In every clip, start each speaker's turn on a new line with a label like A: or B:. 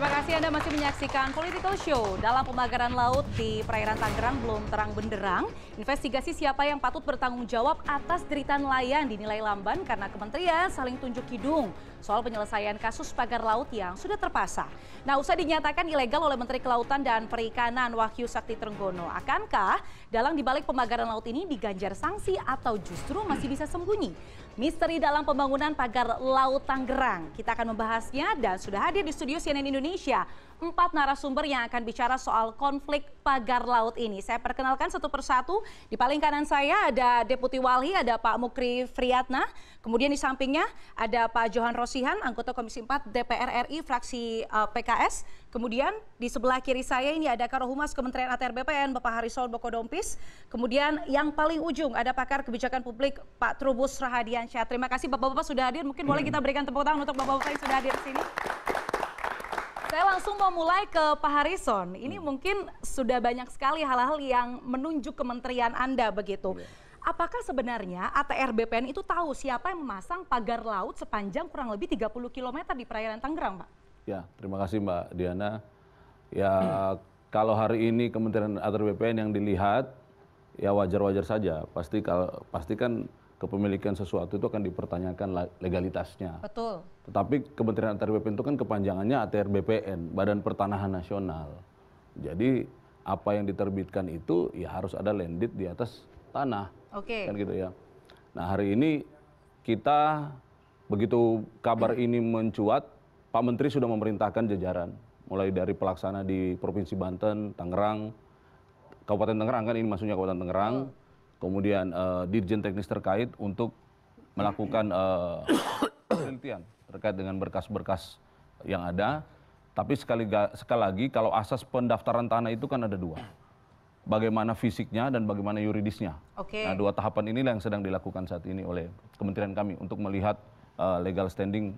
A: Terima kasih Anda masih menyaksikan Political Show. Dalam pemagaran laut di perairan Tangerang belum terang benderang. Investigasi siapa yang patut bertanggung jawab atas derita nelayan dinilai lamban karena kementerian saling tunjuk hidung soal penyelesaian kasus pagar laut yang sudah terpasang. Nah, usai dinyatakan ilegal oleh Menteri Kelautan dan Perikanan Wahyu Sakti Trenggono, akankah dalang dibalik pemagaran laut ini diganjar sanksi atau justru masih bisa sembunyi? Misteri dalam pembangunan pagar laut Tangerang. Kita akan membahasnya dan sudah hadir di studio CNN Indonesia 4 narasumber yang akan bicara soal konflik pagar laut ini. Saya perkenalkan satu persatu. Di paling kanan saya ada Deputi Walhi, ada Pak Mukri Friyatna. Kemudian di sampingnya ada Pak Johan Rosihan, anggota Komisi 4 DPR RI fraksi PKS. Kemudian di sebelah kiri saya ini ada Karohumas Kementerian ATR BPN Bapak Harisol Bokodompis. Kemudian yang paling ujung ada pakar kebijakan publik Pak Trubus Rahadiansyah. Terima kasih Bapak-bapak sudah hadir. Mungkin boleh kita berikan tepuk tangan untuk Bapak-bapak yang sudah hadir di sini. Saya langsung mau mulai ke Pak Harison. Ini mungkin sudah banyak sekali hal-hal yang menunjuk kementerian Anda begitu. Apakah sebenarnya ATR BPN itu tahu siapa yang memasang pagar laut sepanjang kurang lebih 30 km di perairan Tangerang, Pak? Ya, terima kasih Mbak Diana. Ya, kalau hari ini Kementerian ATR BPN yang dilihat, ya wajar-wajar saja. Pasti kan kepemilikan sesuatu itu akan dipertanyakan legalitasnya. Betul. Tetapi Kementerian ATR BPN itu kan kepanjangannya ATR BPN, Badan Pertanahan Nasional. Jadi apa yang diterbitkan itu ya harus ada landed di atas tanah. Oke. Kan gitu ya. Nah, hari ini kita begitu kabar ini mencuat, Pak Menteri sudah memerintahkan jajaran mulai dari pelaksana di Provinsi Banten, Tangerang, Kabupaten Tangerang kan ini maksudnya Kabupaten Tangerang. Kemudian Dirjen Teknis terkait untuk melakukan penelitian terkait dengan berkas-berkas yang ada. Tapi sekali lagi kalau asas pendaftaran tanah itu kan ada dua. Bagaimana fisiknya dan bagaimana yuridisnya. Nah, dua tahapan inilah yang sedang dilakukan saat ini oleh kementerian kami untuk melihat legal standing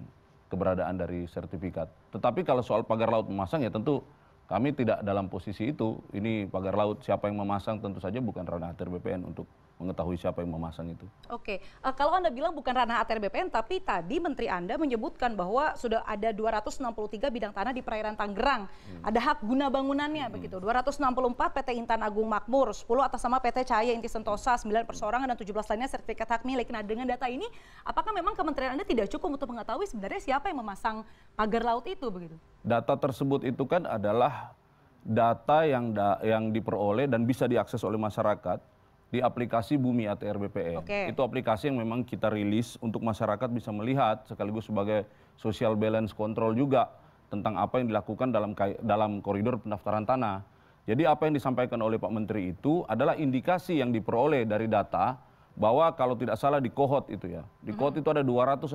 A: keberadaan dari sertifikat. Tetapi kalau soal pagar laut memasang ya tentu kami tidak dalam posisi itu. Ini pagar laut siapa yang memasang tentu saja bukan ranah ATR BPN untuk mengetahui siapa yang memasang itu. Oke, kalau Anda bilang bukan ranah ATR BPN, tapi tadi Menteri Anda menyebutkan bahwa sudah ada 263 bidang tanah di perairan Tangerang. Ada hak guna bangunannya begitu. 264 PT Intan Agung Makmur, 10 atas nama PT Cahaya Inti Sentosa, 9 perseorangan dan 17 lainnya sertifikat hak milik. Nah, dengan data ini, apakah memang Kementerian Anda tidak cukup untuk mengetahui sebenarnya siapa yang memasang pagar laut itu begitu? Data tersebut itu kan adalah data yang diperoleh dan bisa diakses oleh masyarakat di aplikasi Bumi ATR BPN. Itu aplikasi yang memang kita rilis untuk masyarakat bisa melihat sekaligus sebagai social balance control juga tentang apa yang dilakukan dalam koridor pendaftaran tanah. Jadi apa yang disampaikan oleh Pak Menteri itu adalah indikasi yang diperoleh dari data bahwa kalau tidak salah di kohot itu ya. Di kohot itu ada 263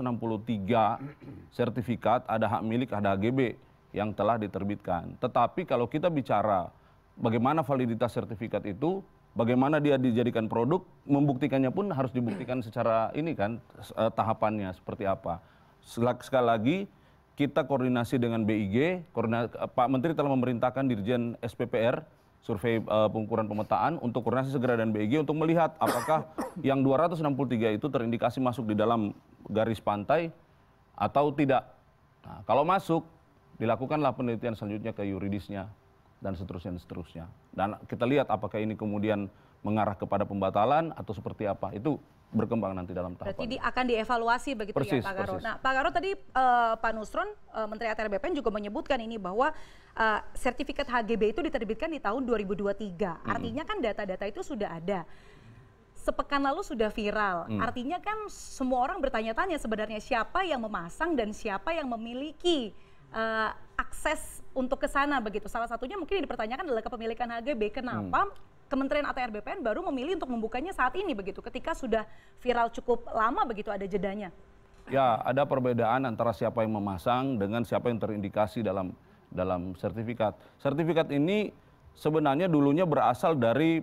A: sertifikat, ada hak milik, ada HGB yang telah diterbitkan. Tetapi kalau kita bicara bagaimana validitas sertifikat itu, bagaimana dia dijadikan produk, membuktikannya pun harus dibuktikan secara ini kan, tahapannya seperti apa. Sekali lagi, kita koordinasi dengan BIG, Pak Menteri telah memerintahkan Dirjen SPPR, survei pengukuran pemetaan, untuk koordinasi segera dengan BIG untuk melihat apakah yang 263 itu terindikasi masuk di dalam garis pantai atau tidak. Nah, kalau masuk, dilakukanlah penelitian selanjutnya ke yuridisnya dan seterusnya. Dan kita lihat apakah ini kemudian mengarah kepada pembatalan atau seperti apa. Itu berkembang nanti dalam tahapan. Berarti akan dievaluasi begitu ya Pak Garo. Nah Pak Garo tadi Pak Nusron, Menteri ATR BPN juga menyebutkan ini bahwa sertifikat HGB itu diterbitkan di tahun 2023. Artinya kan data-data itu sudah ada. Sepekan lalu sudah viral. Artinya kan semua orang bertanya-tanya sebenarnya siapa yang memasang dan siapa yang memiliki akses untuk ke sana begitu. Salah satunya mungkin yang dipertanyakan adalah kepemilikan HGB. Kenapa Kementerian ATR BPN baru memilih untuk membukanya saat ini begitu, ketika sudah viral cukup lama begitu, ada jedanya? Ya, ada perbedaan antara siapa yang memasang dengan siapa yang terindikasi dalam sertifikat. Sertifikat ini sebenarnya dulunya berasal dari,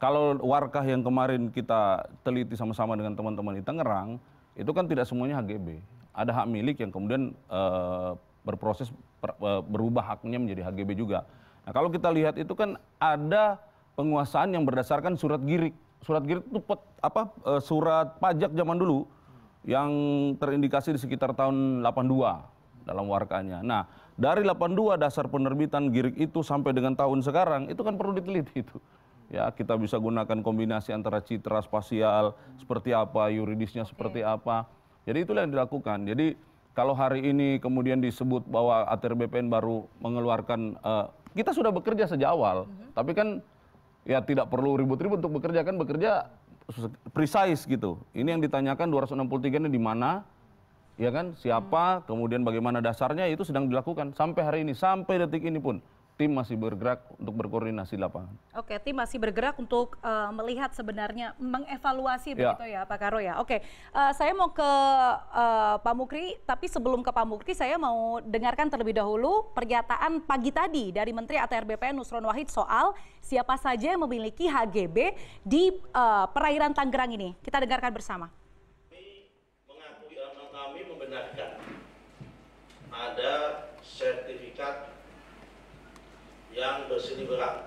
A: kalau warkah yang kemarin kita teliti sama-sama dengan teman-teman di Tangerang, itu kan tidak semuanya HGB. Ada hak milik yang kemudian berproses berubah haknya menjadi HGB juga. Nah, kalau kita lihat itu kan ada penguasaan yang berdasarkan surat girik. Surat girik itu surat pajak zaman dulu yang terindikasi di sekitar tahun 82.
B: dalam warkanya. Nah, dari 82 dasar penerbitan GIRIK itu sampai dengan tahun sekarang, itu kan perlu diteliti itu. Ya, kita bisa gunakan kombinasi antara citra spasial, seperti apa, yuridisnya seperti apa. Jadi itulah yang dilakukan. Jadi kalau hari ini kemudian disebut bahwa ATR BPN baru mengeluarkan, kita sudah bekerja sejak awal. Tapi kan ya tidak perlu ribut-ribut untuk bekerja, kan bekerja precise gitu. Ini yang ditanyakan 263 ini di mana, ya kan, siapa, kemudian bagaimana dasarnya, itu sedang dilakukan sampai hari ini, sampai detik ini pun tim masih bergerak untuk berkoordinasi di lapangan.
A: Oke, tim masih bergerak untuk melihat sebenarnya, mengevaluasi begitu ya Pak Karo ya. Oke, saya mau ke Pak Mukri, tapi sebelum ke Pak Mukri saya mau dengarkan terlebih dahulu pernyataan pagi tadi dari Menteri ATR BPN Nusron Wahid soal siapa saja yang memiliki HGB di perairan Tangerang ini. Kita dengarkan bersama.
C: Kami membenarkan ada sertifikat yang berseliweran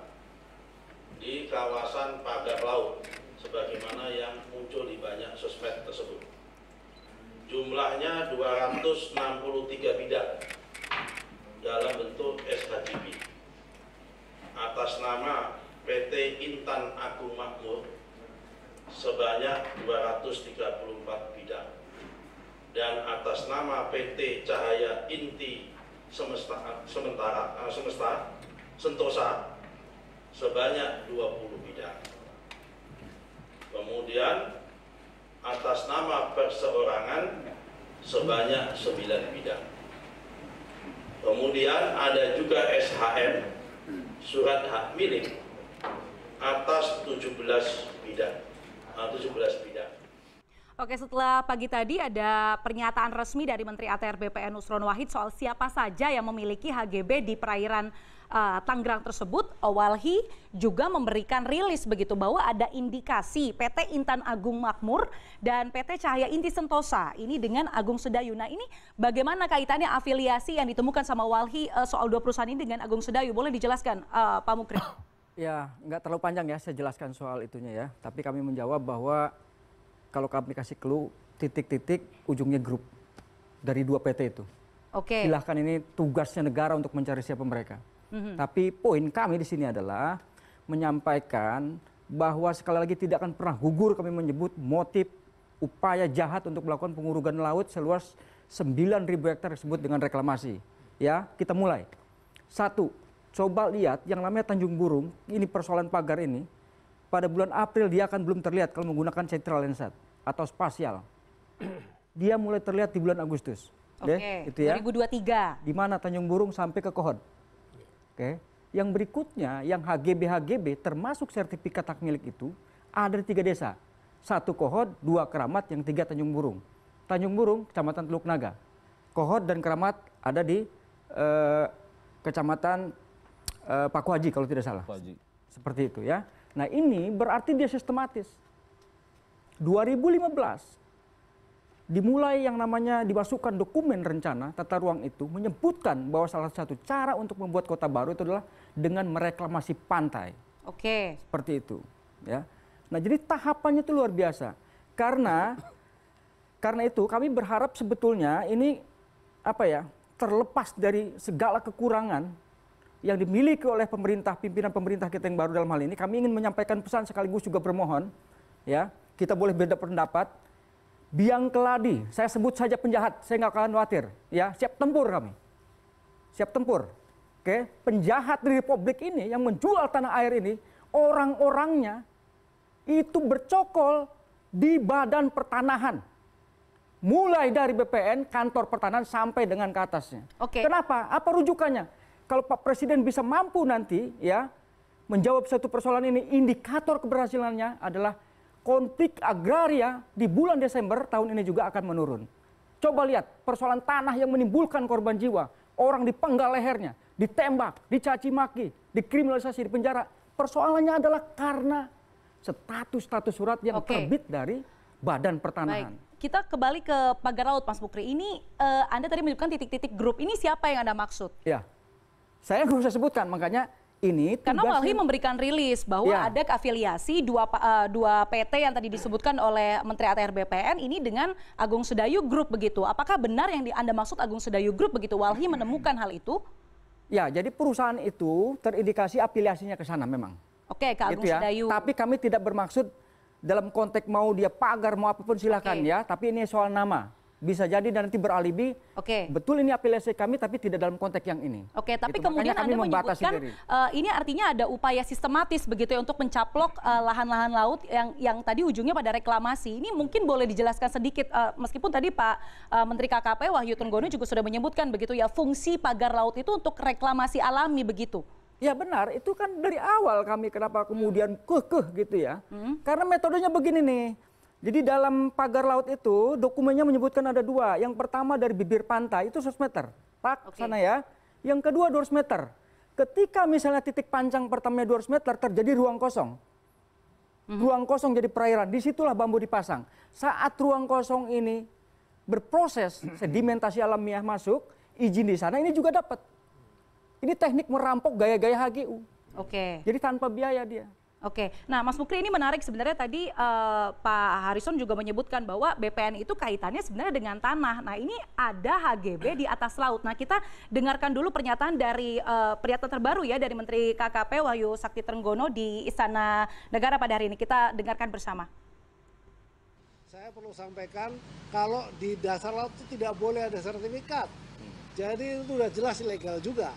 C: di kawasan pagar laut sebagaimana yang muncul di banyak sosmed tersebut. Jumlahnya 263 bidang dalam bentuk SHGB atas nama PT Intan Agung Makmur sebanyak 234 bidang dan atas nama PT Cahaya Inti Sentosa sebanyak 20 bidang. Kemudian atas nama perseorangan sebanyak 9 bidang. Kemudian ada juga SHM, surat hak milik, atas 17 bidang.
A: Oke, setelah pagi tadi ada pernyataan resmi dari Menteri ATR BPN Nusron Wahid soal siapa saja yang memiliki HGB di perairan Tangerang tersebut. Walhi juga memberikan rilis begitu bahwa ada indikasi PT Intan Agung Makmur dan PT Cahaya Inti Sentosa ini dengan Agung Sedayu. Nah, ini bagaimana kaitannya afiliasi yang ditemukan sama Walhi soal dua perusahaan ini dengan Agung Sedayu? Boleh dijelaskan Pak Mukri?
D: Ya, nggak terlalu panjang ya saya jelaskan soal itunya ya. Tapi kami menjawab bahwa kalau kami kasih clue titik-titik ujungnya grup dari dua PT itu.
A: Oke.
D: Silahkan, ini tugasnya negara untuk mencari siapa mereka. Tapi poin kami di sini adalah menyampaikan bahwa sekali lagi tidak akan pernah gugur kami menyebut motif upaya jahat untuk melakukan pengurugan laut seluas 9.000 hektar tersebut dengan reklamasi. Ya, kita mulai. Satu, coba lihat yang namanya Tanjung Burung, ini persoalan pagar ini. Pada bulan April dia akan belum terlihat kalau menggunakan central landsat atau spasial. Dia mulai terlihat di bulan Agustus.
A: Oke,
D: itu ya.
A: 2023.
D: Di mana Tanjung Burung sampai ke Kohod. Oke. Yang berikutnya, yang HGB termasuk sertifikat hak milik itu ada di 3 desa. 1 Kohod, 2 Keramat, yang 3 Tanjung Burung. Tanjung Burung, Kecamatan Teluk Naga. Kohod dan Keramat ada di Kecamatan Paku Haji kalau tidak salah. Seperti itu ya. Nah, ini berarti dia sistematis. 2015 dimulai yang namanya dimasukkan dokumen rencana tata ruang itu menyebutkan bahwa salah satu cara untuk membuat kota baru itu adalah dengan mereklamasi pantai.
A: Oke.
D: Seperti itu, ya. Nah, jadi tahapannya itu luar biasa. Karena itu kami berharap sebetulnya ini terlepas dari segala kekurangan yang dimiliki oleh pemerintah, pimpinan pemerintah kita yang baru dalam hal ini, kami ingin menyampaikan pesan sekaligus juga bermohon, ya, kita boleh beda pendapat. Biang keladi, saya sebut saja penjahat, saya nggak akan khawatir, ya, siap tempur kami, siap tempur. Oke, penjahat di Republik ini yang menjual tanah air ini, orang-orangnya itu bercokol di badan pertanahan, mulai dari BPN, kantor pertanahan sampai dengan ke atasnya.
A: Oke.
D: Kenapa? Apa rujukannya? Kalau Pak Presiden bisa mampu nanti ya menjawab satu persoalan ini, indikator keberhasilannya adalah konflik agraria di bulan Desember tahun ini juga akan menurun. Coba lihat persoalan tanah yang menimbulkan korban jiwa, orang dipenggal lehernya, ditembak, dicaci maki, dikriminalisasi, dipenjara. Persoalannya adalah karena status surat yang terbit dari Badan Pertanahan.
A: Baik. Kita kembali ke pagar laut, Mas Mukri. Ini Anda tadi menyebutkan titik-titik grup. Ini siapa yang Anda maksud?
D: Ya. Saya nggak usah sebutkan, makanya ini
A: karena Walhi memberikan rilis bahwa ada afiliasi dua PT yang tadi disebutkan oleh Menteri ATR BPN ini dengan Agung Sedayu Group begitu. Apakah benar yang Anda maksud Agung Sedayu Group begitu? Walhi menemukan hal itu?
D: Ya, jadi perusahaan itu terindikasi afiliasinya ke sana memang.
A: Oke, ke Agung Sedayu.
D: Tapi kami tidak bermaksud dalam konteks mau dia pagar mau apapun silakan ya. Tapi ini soal nama. Bisa jadi dan nanti beralibi, betul ini afiliasi kami tapi tidak dalam konteks yang ini.
A: Tapi gitu. Kemudian Anda menyebutkan ini artinya ada upaya sistematis begitu ya untuk mencaplok lahan-lahan laut yang tadi ujungnya pada reklamasi. Ini mungkin boleh dijelaskan sedikit, meskipun tadi Pak Menteri KKP Wahyu Trenggono juga sudah menyebutkan begitu ya, fungsi pagar laut itu untuk reklamasi alami begitu.
D: Ya benar, itu kan dari awal kami kenapa kemudian kekeh gitu ya. Karena metodenya begini nih. Jadi dalam pagar laut itu dokumennya menyebutkan ada dua. Yang pertama dari bibir pantai itu 100 meter. Sana ya. Yang kedua 200 meter. Ketika misalnya titik panjang pertamanya 200 meter terjadi ruang kosong. Ruang kosong jadi perairan. Disitulah bambu dipasang. Saat ruang kosong ini berproses sedimentasi alamiah masuk, izin di sana ini juga dapat. Ini teknik merampok gaya-gaya HGU. Jadi tanpa biaya dia.
A: Nah Mas Mukri ini menarik sebenarnya tadi Pak Harrison juga menyebutkan bahwa BPN itu kaitannya sebenarnya dengan tanah. Nah ini ada HGB di atas laut. Nah kita dengarkan dulu pernyataan dari pernyataan terbaru ya dari Menteri KKP Wahyu Sakti Trenggono di Istana Negara pada hari ini. Kita dengarkan bersama.
E: Saya perlu sampaikan kalau di dasar laut itu tidak boleh ada sertifikat. Jadi itu sudah jelas ilegal juga.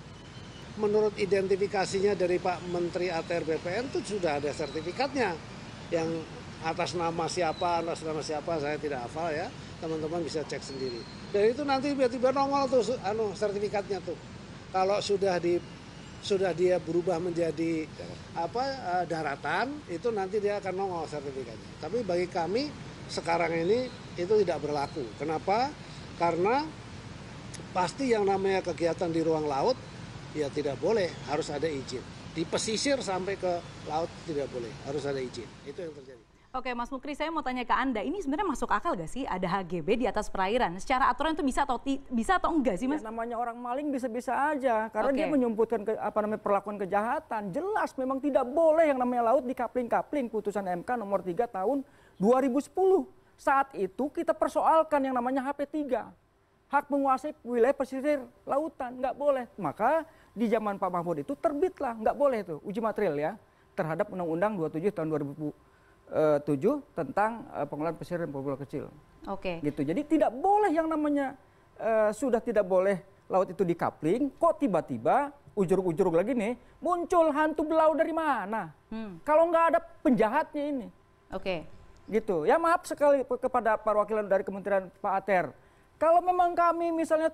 E: Menurut identifikasinya dari Pak Menteri ATR BPN itu sudah ada sertifikatnya. Yang atas nama siapa saya tidak hafal ya. Teman-teman bisa cek sendiri. Dan itu nanti tiba-tiba nongol tuh sertifikatnya tuh. Kalau sudah dia berubah menjadi daratan, itu nanti dia akan nongol sertifikatnya. Tapi bagi kami sekarang ini itu tidak berlaku. Kenapa? Karena pasti yang namanya kegiatan di ruang laut ya tidak boleh, harus ada izin. Di pesisir sampai ke laut tidak boleh, harus ada izin. Itu yang terjadi.
A: Oke Mas Mukri, saya mau tanya ke Anda, ini sebenarnya masuk akal gak sih ada HGB di atas perairan? Secara aturan itu bisa atau enggak sih Mas?
D: Ya, namanya orang maling bisa-bisa aja, karena dia menyebutkan perlakuan kejahatan. Jelas memang tidak boleh yang namanya laut dikapling-kapling. Putusan MK nomor 3 tahun 2010. Saat itu kita persoalkan yang namanya HP3. Hak menguasai wilayah pesisir lautan, nggak boleh. Maka di zaman Pak Mahfud itu terbitlah, nggak boleh itu uji material ya terhadap Undang-Undang 27 tahun 2007 tentang pengelolaan pesisir dan pulau kecil. Gitu. Jadi tidak boleh yang namanya sudah tidak boleh laut itu dikapling. Kok tiba-tiba ujur-ujur lagi nih muncul hantu belau dari mana? Kalau nggak ada penjahatnya ini. Gitu. Ya maaf sekali kepada perwakilan dari Kementerian Pak ATR. Kalau memang kami misalnya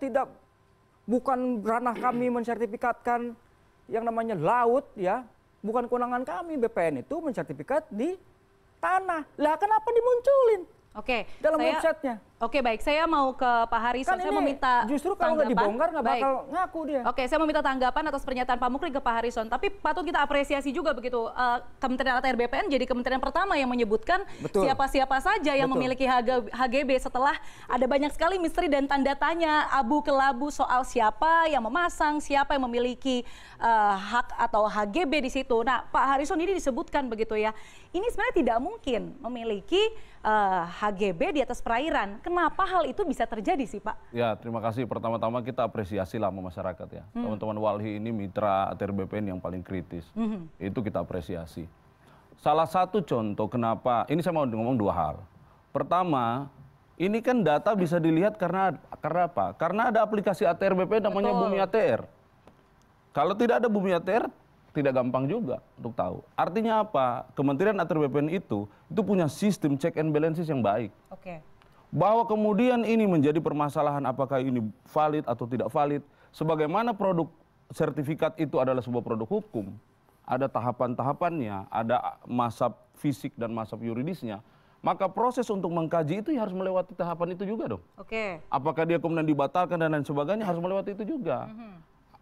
D: bukan ranah kami mensertifikatkan yang namanya laut ya, bukan kewenangan kami, BPN itu mensertifikat di tanah. Lah kenapa dimunculin? Dalam websitenya.
A: Baik, saya mau ke Pak Harrison. Saya meminta
D: justru kalau nggak dibongkar nggak bakal ngaku dia.
A: Saya meminta tanggapan atas pernyataan Pak Mukri ke Pak Harrison. Tapi patut kita apresiasi juga begitu. Kementerian ATR BPN jadi kementerian pertama yang menyebutkan siapa-siapa saja yang memiliki HGB setelah ada banyak sekali misteri dan tanda tanya abu ke labu soal siapa yang memasang, siapa yang memiliki hak atau HGB di situ. Nah, Pak Harrison ini disebutkan begitu ya. Ini sebenarnya tidak mungkin memiliki HGB di atas perairan. Kenapa hal itu bisa terjadi sih Pak?
B: Ya terima kasih. Pertama-tama kita apresiasi lah sama masyarakat ya. Teman-teman Walhi ini mitra ATR BPN yang paling kritis. Itu kita apresiasi. Salah satu contoh kenapa, ini saya mau ngomong dua hal. Pertama, ini kan data bisa dilihat karena apa? Karena ada aplikasi ATR BPN namanya Bumi ATR. Kalau tidak ada Bumi ATR, tidak gampang juga untuk tahu. Artinya apa? Kementerian ATR BPN itu punya sistem check and balances yang baik. Bahwa kemudian ini menjadi permasalahan apakah ini valid atau tidak valid. Sebagaimana produk sertifikat itu adalah sebuah produk hukum. Ada tahapan-tahapannya, ada masa fisik dan masa yuridisnya. Maka proses untuk mengkaji itu harus melewati tahapan itu juga dong. Apakah dia kemudian dibatalkan dan lain sebagainya harus melewati itu juga.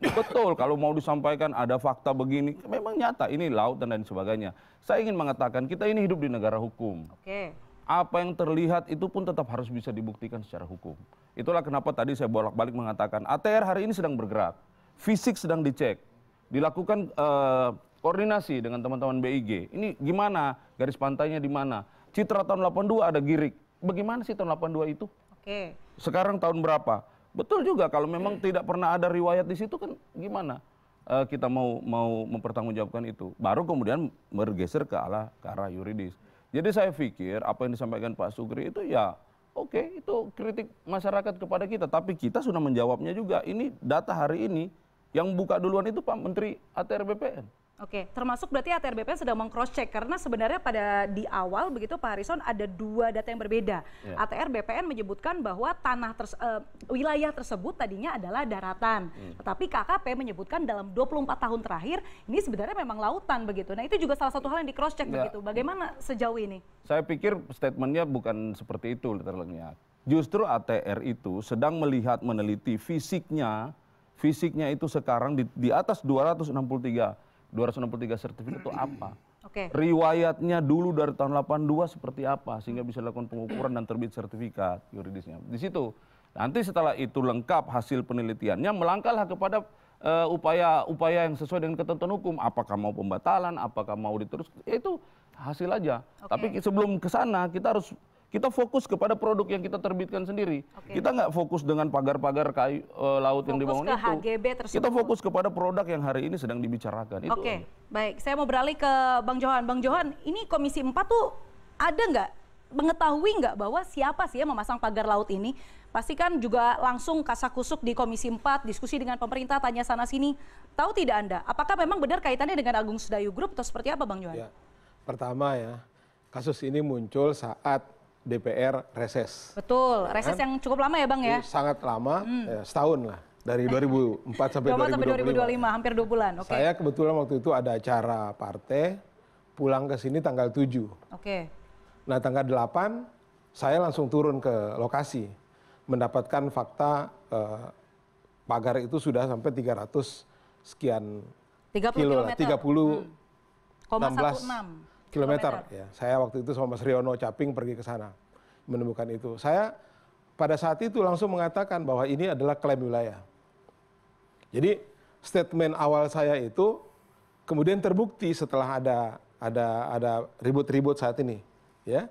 B: Betul, kalau mau disampaikan ada fakta begini, memang nyata ini laut dan lain sebagainya. Saya ingin mengatakan kita ini hidup di negara hukum. Apa yang terlihat itu pun tetap harus bisa dibuktikan secara hukum. Itulah kenapa tadi saya bolak-balik mengatakan ATR hari ini sedang bergerak, fisik sedang dicek. dilakukan koordinasi dengan teman-teman BIG. Ini gimana, garis pantainya di mana? Citra tahun 82 ada Girik. Bagaimana sih tahun 82 itu?
A: Oke.
B: Sekarang tahun berapa? Betul juga kalau memang tidak pernah ada riwayat di situ kan gimana? Kita mau mempertanggungjawabkan itu. Baru kemudian bergeser ke arah yuridis. Jadi saya pikir apa yang disampaikan Pak Sugri itu ya oke, itu kritik masyarakat kepada kita. Tapi kita sudah menjawabnya juga. Ini data hari ini yang buka duluan itu Pak Menteri ATR BPN.
A: Oke, termasuk berarti ATR BPN sedang meng-cross check karena sebenarnya pada di awal begitu Pak Harrison ada dua data yang berbeda.
B: Ya.
A: ATR BPN menyebutkan bahwa wilayah tersebut tadinya adalah daratan. Tetapi KKP menyebutkan dalam 24 tahun terakhir ini sebenarnya memang lautan begitu. Nah, itu juga salah satu hal yang di-cross check begitu. Bagaimana sejauh ini?
B: Saya pikir statementnya bukan seperti itu literalnya. Justru ATR itu sedang melihat meneliti fisiknya itu sekarang di atas 263 sertifikat itu apa?
A: Oke.
B: Riwayatnya dulu dari tahun 82 seperti apa sehingga bisa dilakukan pengukuran dan terbit sertifikat yuridisnya. Di situ. Nanti setelah itu lengkap hasil penelitiannya melangkahlah kepada upaya yang sesuai dengan ketentuan hukum. Apakah mau pembatalan, apakah mau diteruskan, itu hasil aja. Tapi sebelum ke sana kita fokus kepada produk yang kita terbitkan sendiri. Kita nggak fokus dengan pagar-pagar kayu laut yang dibangun itu.
A: HGB tersebut.
B: Kita fokus kepada produk yang hari ini sedang dibicarakan.
A: Oke, baik. Saya mau beralih ke Bang Johan. Bang Johan, ini Komisi 4 tuh ada nggak, mengetahui nggak bahwa siapa sih yang memasang pagar laut ini? Pasti kan juga langsung kasakusuk di Komisi 4, diskusi dengan pemerintah, tanya sana-sini. Tahu tidak Anda? Apakah memang benar kaitannya dengan Agung Sedayu Group atau seperti apa Bang Johan?
F: Ya, pertama ya, kasus ini muncul saat DPR reses.
A: Betul, reses yang cukup lama ya Bang ya?
F: Sangat lama, ya, setahun lah. Dari 2004 sampai
A: 2025, hampir 2 bulan. Oke.
F: Saya kebetulan waktu itu ada acara partai, pulang ke sini tanggal 7.
A: Oke.
F: Nah tanggal 8, saya langsung turun ke lokasi. Mendapatkan fakta pagar itu sudah sampai 300 sekian
A: 30
F: kilo lah,
A: 30,16
F: kilometer. Ya, saya waktu itu sama Mas Riono Caping pergi ke sana menemukan itu. Saya pada saat itu langsung mengatakan bahwa ini adalah klaim wilayah. Jadi statement awal saya itu kemudian terbukti setelah ada ribut-ribut saat ini. Ya,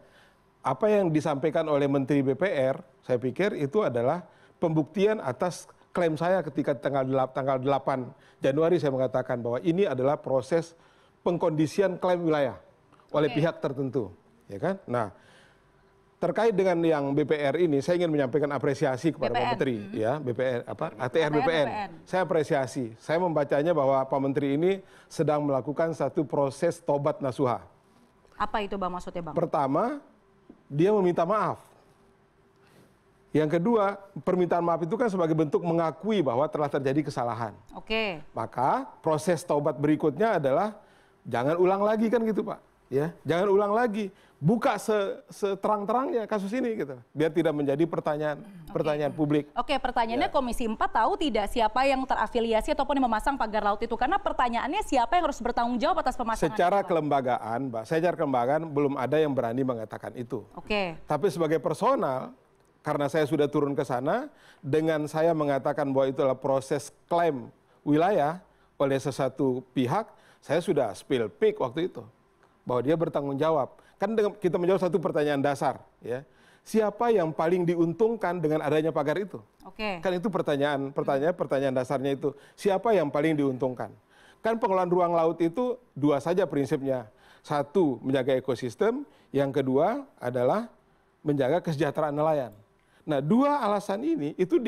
F: apa yang disampaikan oleh Menteri BPR, saya pikir itu adalah pembuktian atas klaim saya ketika tanggal 8 Januari saya mengatakan bahwa ini adalah proses pengkondisian klaim wilayah oleh pihak tertentu, ya kan? Nah, terkait dengan yang BPR ini, saya ingin menyampaikan apresiasi kepada Pak Menteri, ya, ATR BPN. Saya apresiasi. Saya membacanya bahwa Pak Menteri ini sedang melakukan satu proses tobat nasuha.
A: Apa itu Bang maksudnya Bang?
F: Pertama, dia meminta maaf. Yang kedua, permintaan maaf itu kan sebagai bentuk mengakui bahwa telah terjadi kesalahan.
A: Oke.
F: Maka proses taubat berikutnya adalah jangan ulang lagi kan gitu Pak. Ya, jangan ulang lagi, buka seterang-terangnya kasus ini gitu, biar tidak menjadi pertanyaan publik.
A: Oke, pertanyaannya Komisi 4 tahu tidak siapa yang terafiliasi ataupun yang memasang pagar laut itu? Karena pertanyaannya siapa yang harus bertanggung jawab atas pemasangan
F: Secara
A: itu,
F: kelembagaan, Mbak, secara kelembagaan belum ada yang berani mengatakan itu.
A: Oke.
F: Tapi sebagai personal, karena saya sudah turun ke sana, dengan saya mengatakan bahwa itu adalah proses klaim wilayah oleh sesuatu pihak, saya sudah spill peak waktu itu. Bahwa dia bertanggung jawab. Kan kita menjawab satu pertanyaan dasar, ya. Siapa yang paling diuntungkan dengan adanya pagar itu?
A: Oke.
F: Kan itu pertanyaan dasarnya itu. Siapa yang paling diuntungkan? Kan pengelolaan ruang laut itu dua saja prinsipnya. Satu, menjaga ekosistem. Yang kedua adalah menjaga kesejahteraan nelayan. Nah, dua alasan ini itu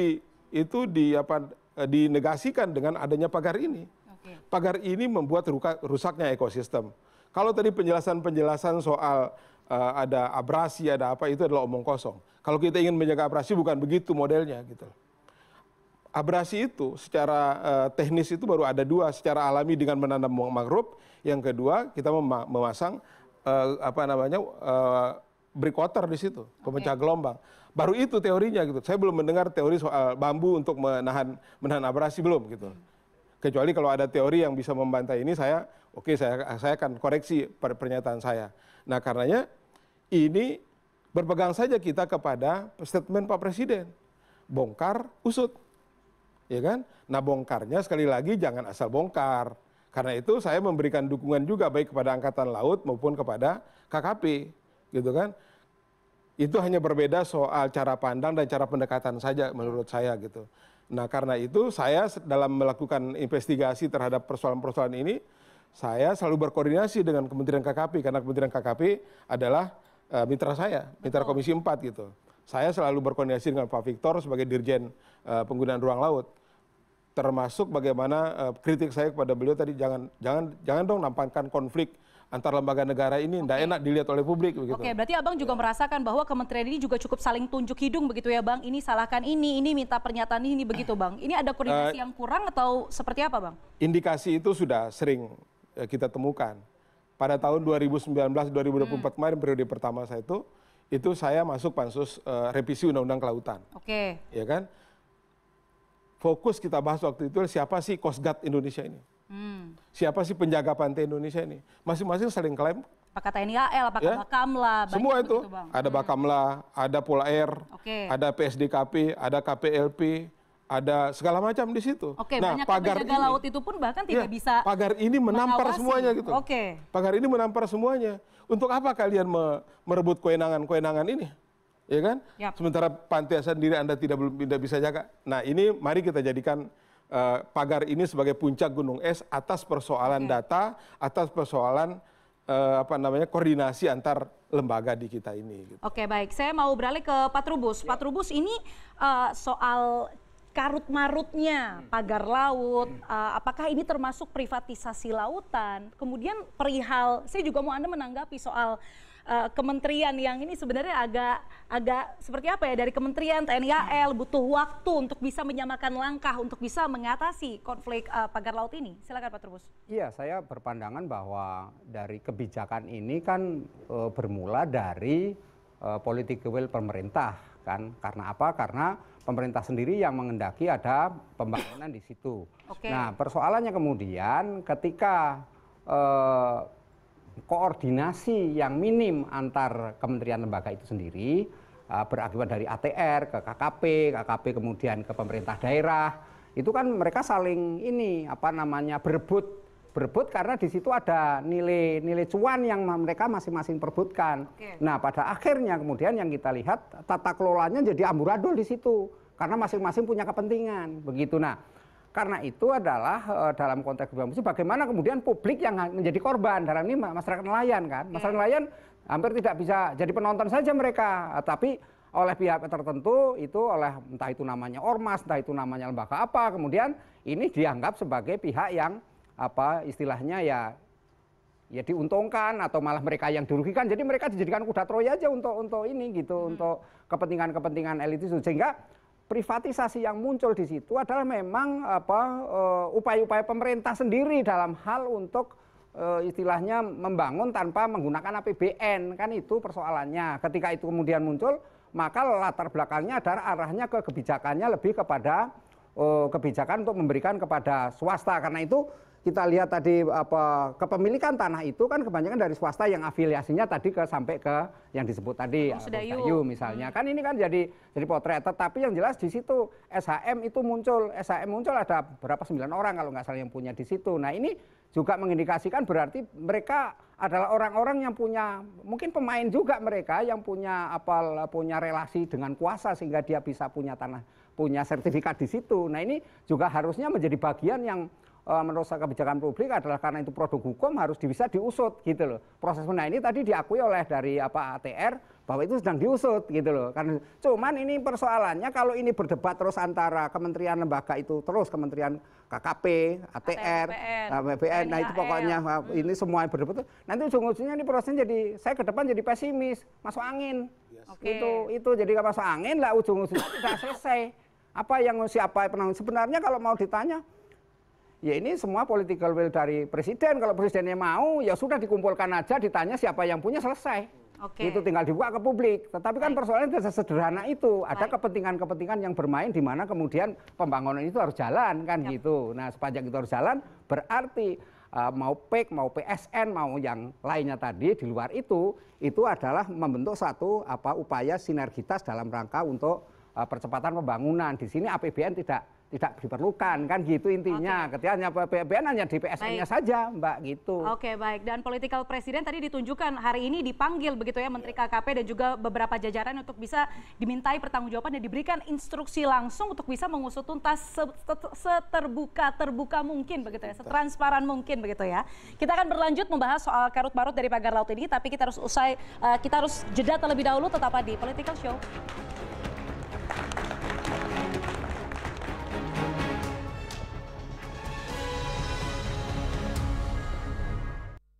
F: dinegasikan dengan adanya pagar ini.
A: Oke.
F: Pagar ini membuat rusaknya ekosistem. Kalau tadi penjelasan soal ada abrasi, ada apa, itu adalah omong kosong. Kalau kita ingin menjaga abrasi bukan begitu modelnya gitu. Abrasi itu secara teknis itu baru ada dua, secara alami dengan menanam mangrove. Yang kedua kita memasang breakwater di situ, pemecah gelombang. Baru itu teorinya gitu. Saya belum mendengar teori soal bambu untuk menahan abrasi, belum gitu. Kecuali kalau ada teori yang bisa membantah ini, saya akan koreksi pernyataan saya. Nah, karenanya ini berpegang saja kita kepada statement Pak Presiden, bongkar usut, ya kan? Nah bongkarnya sekali lagi jangan asal bongkar. Karena itu saya memberikan dukungan juga baik kepada Angkatan Laut maupun kepada KKP, gitu kan? Itu hanya berbeda soal cara pandang dan cara pendekatan saja menurut saya gitu. Nah karena itu saya dalam melakukan investigasi terhadap persoalan-persoalan ini, saya selalu berkoordinasi dengan Kementerian KKP karena Kementerian KKP adalah mitra saya, mitra Komisi 4 gitu. Saya selalu berkoordinasi dengan Pak Victor sebagai Dirjen Penggunaan Ruang Laut. Termasuk bagaimana kritik saya kepada beliau tadi, jangan dong nampakkan konflik antar lembaga negara ini, tidak enak dilihat oleh publik. Begitu.
A: Oke, berarti Abang juga merasakan bahwa kementerian ini juga cukup saling tunjuk hidung begitu ya Bang? Ini salahkan ini minta pernyataan ini begitu Bang. Ini ada koordinasi yang kurang atau seperti apa Bang?
F: Indikasi itu sudah sering kita temukan. Pada tahun 2019-2024 kemarin periode pertama saya itu saya masuk pansus revisi Undang-Undang Kelautan.
A: Oke.
F: Ya kan? Fokus kita bahas waktu itu siapa sih Coast Guard Indonesia ini? Siapa sih penjaga pantai Indonesia ini? Masing-masing saling klaim.
A: Apakah TNI AL, apakah Bakamla?
F: Semua itu. Ada Bakamla, ada Polair, ada PSDKP, ada KPLP, ada segala macam di situ.
A: Oke, nah, pagar penjaga laut itu pun bahkan tidak bisa
F: pagar ini menampar semuanya gitu.
A: Oke.
F: Pagar ini menampar semuanya. Untuk apa kalian merebut kewenangan-kewenangan ini? Ya kan? Yap. Sementara pantai sendiri Anda tidak bisa jaga. Nah, ini mari kita jadikan pagar ini sebagai puncak gunung es atas persoalan data, atas persoalan koordinasi antar lembaga di kita ini. Gitu.
A: Oke, baik. Saya mau beralih ke Pak Trubus. Pak Trubus, ini soal karut-marutnya pagar laut, apakah ini termasuk privatisasi lautan? Kemudian perihal, saya juga mau Anda menanggapi soal kementerian yang ini sebenarnya agak seperti apa ya, dari kementerian TNI AL butuh waktu untuk bisa menyamakan langkah untuk bisa mengatasi konflik pagar laut ini. Silakan Pak Trubus.
G: Iya, saya berpandangan bahwa dari kebijakan ini kan bermula dari political will pemerintah kan. Karena apa? Karena pemerintah sendiri yang mengendaki ada pembangunan di situ. Nah, persoalannya kemudian ketika koordinasi yang minim antar kementerian lembaga itu sendiri berakibat dari ATR ke KKP kemudian ke pemerintah daerah, itu kan mereka saling berebut karena di situ ada nilai cuan yang mereka masing-masing perebutkan. Nah, pada akhirnya kemudian yang kita lihat tata kelolanya jadi amburadul di situ karena masing-masing punya kepentingan begitu. Nah, karena itu adalah dalam konteks bagaimana kemudian publik yang menjadi korban dalam ini masyarakat nelayan kan. Masyarakat nelayan hampir tidak bisa jadi penonton saja mereka, tapi oleh pihak tertentu itu oleh entah itu namanya ormas, entah itu namanya lembaga apa, kemudian ini dianggap sebagai pihak yang istilahnya ya diuntungkan atau malah mereka yang dirugikan. Jadi mereka dijadikan kuda Troya aja untuk ini gitu, untuk kepentingan elit itu, sehingga privatisasi yang muncul di situ adalah memang upaya-upaya pemerintah sendiri dalam hal untuk istilahnya membangun tanpa menggunakan APBN, kan itu persoalannya. Ketika itu kemudian muncul, maka latar belakangnya adalah arahnya ke kebijakannya lebih kepada kebijakan untuk memberikan kepada swasta. Karena itu kita lihat tadi kepemilikan tanah itu kan kebanyakan dari swasta yang afiliasinya tadi sampai ke yang disebut tadi Sedayu misalnya. Kan ini kan jadi potret. Tetapi yang jelas di situ SHM itu muncul. SHM muncul ada berapa 9 orang kalau nggak salah yang punya di situ. Nah, ini juga mengindikasikan berarti mereka adalah orang-orang yang punya, mungkin pemain juga mereka yang punya relasi dengan kuasa sehingga dia bisa punya tanah, punya sertifikat di situ. Nah, ini juga harusnya menjadi bagian yang menurut kebijakan publik adalah karena itu produk hukum harus bisa diusut gitu loh. Proses ini tadi diakui oleh dari ATR bahwa itu sedang diusut gitu loh. Karena cuman ini persoalannya kalau ini berdebat terus antara kementerian lembaga itu terus kementerian KKP, ATR, BPN, nah itu pokoknya ini semua berdebat. Nanti ujung-ujungnya ini prosesnya jadi saya ke depan jadi pesimis, masuk angin. Itu jadi nggak masuk angin lah, ujung-ujungnya tidak selesai. Siapa penanggung sebenarnya kalau mau ditanya, ya ini semua political will dari presiden. Kalau presidennya mau, ya sudah dikumpulkan aja, ditanya siapa yang punya, selesai. Itu tinggal dibuka ke publik. Tetapi kan persoalannya tidak sesederhana itu. Ada kepentingan-kepentingan yang bermain di mana kemudian pembangunan itu harus jalan kan gitu. Nah, sepanjang itu harus jalan, berarti mau PEK, mau PSN, mau yang lainnya tadi di luar itu adalah membentuk satu upaya sinergitas dalam rangka untuk percepatan pembangunan. Di sini APBN tidak tidak diperlukan, kan gitu intinya. Ketika hanya BBN hanya di PSN-nya saja, Mbak, gitu.
A: Oke, baik. Dan political presiden tadi ditunjukkan hari ini dipanggil begitu ya Menteri KKP dan juga beberapa jajaran untuk bisa dimintai pertanggungjawaban dan diberikan instruksi langsung untuk bisa mengusut tuntas seterbuka mungkin begitu ya, setransparan mungkin begitu ya. Kita akan berlanjut membahas soal karut marut dari pagar laut ini, tapi kita harus jeda terlebih dahulu, tetap di Political Show.